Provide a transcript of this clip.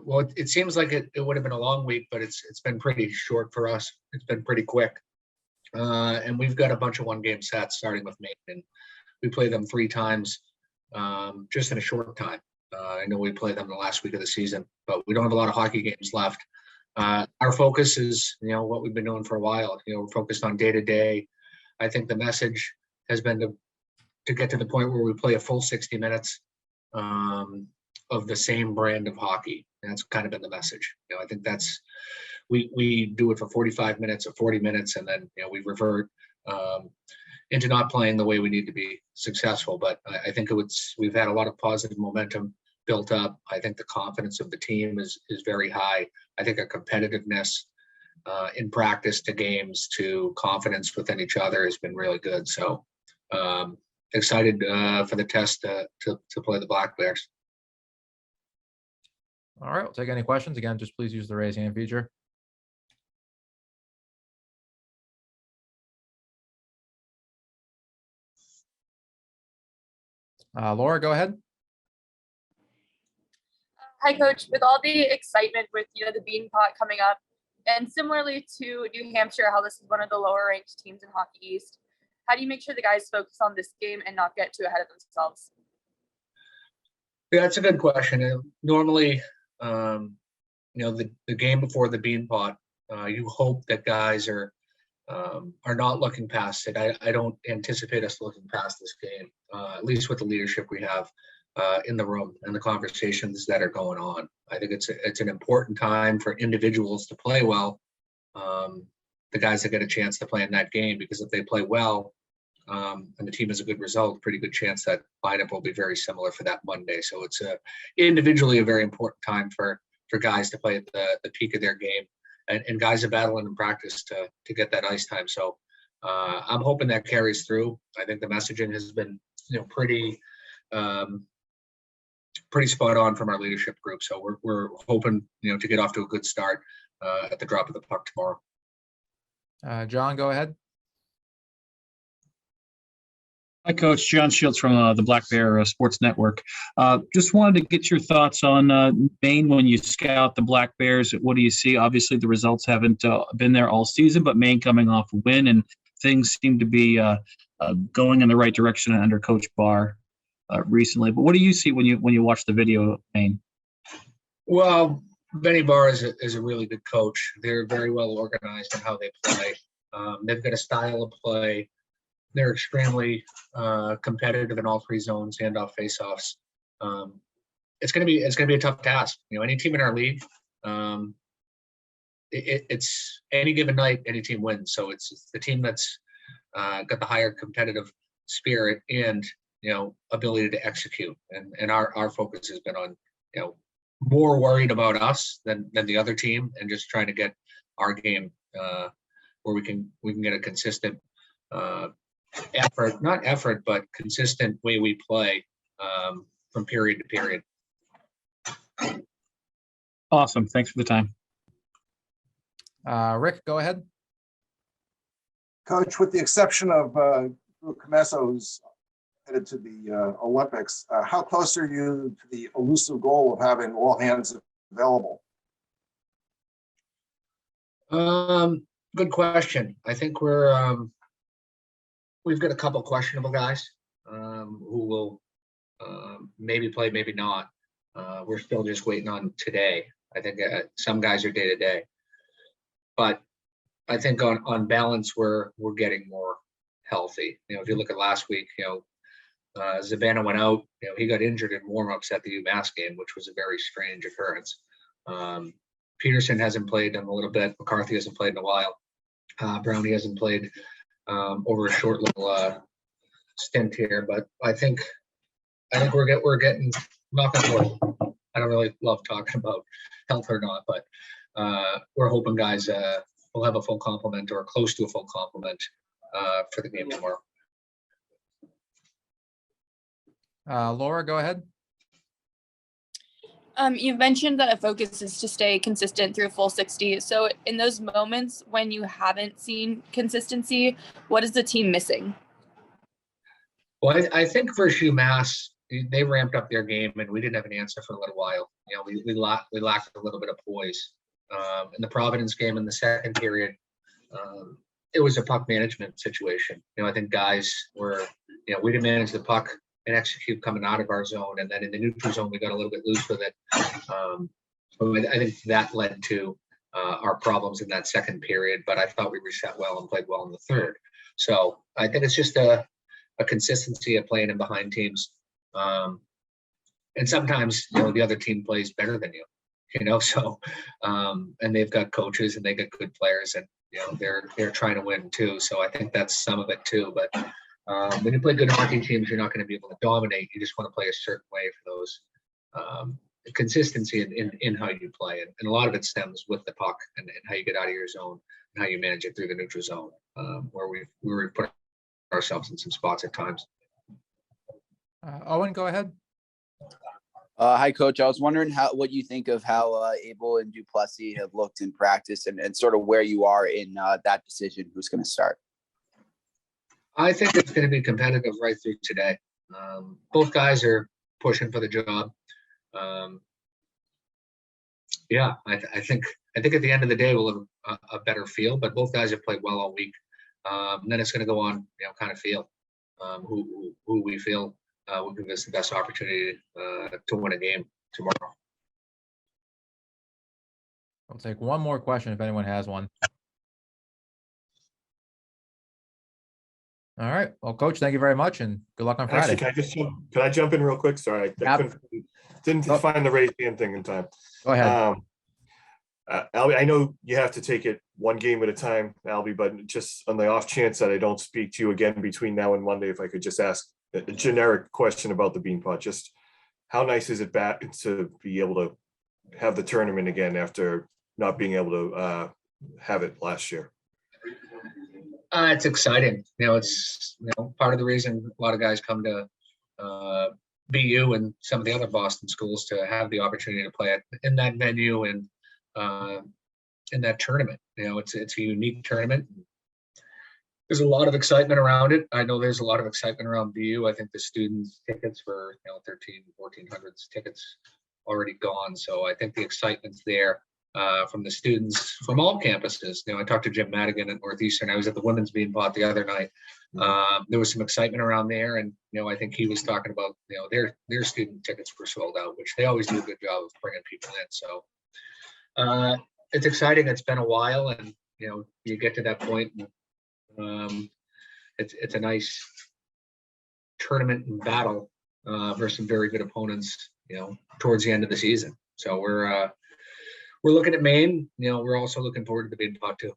Well, it seems like it would have been a long week, but it's been pretty short for us. It's been pretty quick. And we've got a bunch of one-game sets starting with Maine, and we play them 3 times just in a short time. I know we played them the last week of the season, but we don't have a lot of hockey games left. Our focus is, what we've been doing for a while. We're focused on day-to-day. I think the message has been to get to the point where we play a full 60 minutes of the same brand of hockey. And that's kind of been the message. I think that's we do it for 45 minutes or 40 minutes, and then we revert into not playing the way we need to be successful. But I think we've had a lot of positive momentum built up. I think the confidence of the team is very high. I think our competitiveness in practice to games to confidence within each other has been really good. So excited for the test to play the Black Bears. All right, we'll take any questions. Again, just please use the raise hand feature. Laura, go ahead. Hi, Coach. With all the excitement with the Bean Pot coming up, and similarly to New Hampshire, how this is one of the lower ranked teams in Hockey East, how do you make sure the guys focus on this game and not get too ahead of themselves? Yeah, that's a good question. Normally, the game before the Bean Pot, you hope that guys are not looking past it. I don't anticipate us looking past this game, at least with the leadership we have in the room and the conversations that are going on. I think it's an important time for individuals to play well. The guys that get a chance to play in that game, because if they play well and the team has a good result, pretty good chance that lineup will be very similar for that Monday. So it's individually a very important time for guys to play at the peak of their game, and guys are battling in practice to get that ice time. So I'm hoping that carries through. I think the messaging has been pretty spot on from our leadership group. So we're hoping to get off to a good start at the drop of the puck tomorrow. John, go ahead. Hi, Coach. John Shields from the Black Bear Sports Network. Just wanted to get your thoughts on Maine when you scout the Black Bears. What do you see? Obviously, the results haven't been there all season, but Maine coming off a win, and things seem to be going in the right direction under Coach Barr recently. But what do you see when you watch the video of Maine? Well, Benny Barr is a really good coach. They're very well organized in how they play. They've got a style of play. They're extremely competitive in all 3 zones, handoff, faceoffs. It's gonna be a tough task. Any team in our league, it's any given night, any team wins. So it's the team that's got the higher competitive spirit and ability to execute. And our focus has been on more worried about us than the other team, and just trying to get our game where we can get a consistent but consistent way we play from period to period. Awesome. Thanks for the time. Rick, go ahead. Coach, with the exception of Comesso, who's headed to the Olympics, how close are you to the elusive goal of having all hands available? Good question. I think we've got a couple questionable guys who will maybe play, maybe not. We're still just waiting on today. I think some guys are day to day, but I think on balance we're getting more healthy. If you look at last week, Zabana went out. He got injured in warmups at the UMass game, which was a very strange occurrence. Peterson hasn't played in a little bit. McCarthy hasn't played in a while. Brownie hasn't played over a short little stint here, but I think we're getting, knock on wood. I don't really love talking about health or not, but we're hoping guys will have a full complement or close to a full complement for the game tomorrow. Laura, go ahead. You've mentioned that a focus is to stay consistent through a full 60. So in those moments when you haven't seen consistency, what is the team missing? Well, I think for UMass, they ramped up their game, and we didn't have an answer for a little while. You know, we lacked a little bit of poise. In the Providence game in the second period, it was a puck management situation. You know, I think guys were, you know, we didn't manage the puck and execute coming out of our zone, and then in the neutral zone we got a little bit loose with it. So I think that led to our problems in that second period. But I thought we reset well and played well in the third. So I think it's just a consistency of playing in behind teams. And sometimes, you know, the other team plays better than you know, so, and they've got coaches and they got good players, and, you know, they're trying to win too. So I think that's some of it too. But when you play good hockey teams, you're not going to be able to dominate. You just want to play a certain way for those consistency in how you play. And a lot of it stems with the puck and how you get out of your zone and how you manage it through the neutral zone, where we put ourselves in some spots at times. Owen, go ahead. Hi, Coach. I was wondering what you think of how Abel and Duplessis have looked in practice, and sort of where you are in that decision, who's going to start. I think it's going to be competitive right through today. Both guys are pushing for the job. Yeah, I think at the end of the day we'll have a better feel, but both guys have played well all week. And then it's going to go on, you know, kind of feel who we feel will give us the best opportunity to win a game tomorrow. I'll take one more question if anyone has one. All right. Well, Coach, thank you very much, and good luck on Friday. Actually, can I jump in real quick? Sorry, didn't find the raise hand thing in time. Go ahead. Albie, I know you have to take it one game at a time, Albie, but just on the off chance that I don't speak to you again between now and Monday, if I could just ask a generic question about the Beanpot. Just how nice is it back to be able to have the tournament again after not being able to have it last year? It's exciting. You know, it's, you know, part of the reason a lot of guys come to BU and some of the other Boston schools to have the opportunity to play it in that venue and in that tournament. You know, it's a unique tournament. There's a lot of excitement around it. I know there's a lot of excitement around BU. I think the students' tickets for, you know, 1400s tickets already gone. So I think the excitement's there from the students from all campuses. You know, I talked to Jim Madigan at Northeastern. I was at the women's Beanpot the other night. There was some excitement around there, and, you know, I think he was talking about, you know, their student tickets were sold out, which they always do a good job of bringing people in. So it's exciting. It's been a while, and, you know, you get to that point, and it's a nice tournament and battle versus some very good opponents, you know, towards the end of the season. So we're looking at Maine. You know, we're also looking forward to the Beanpot too.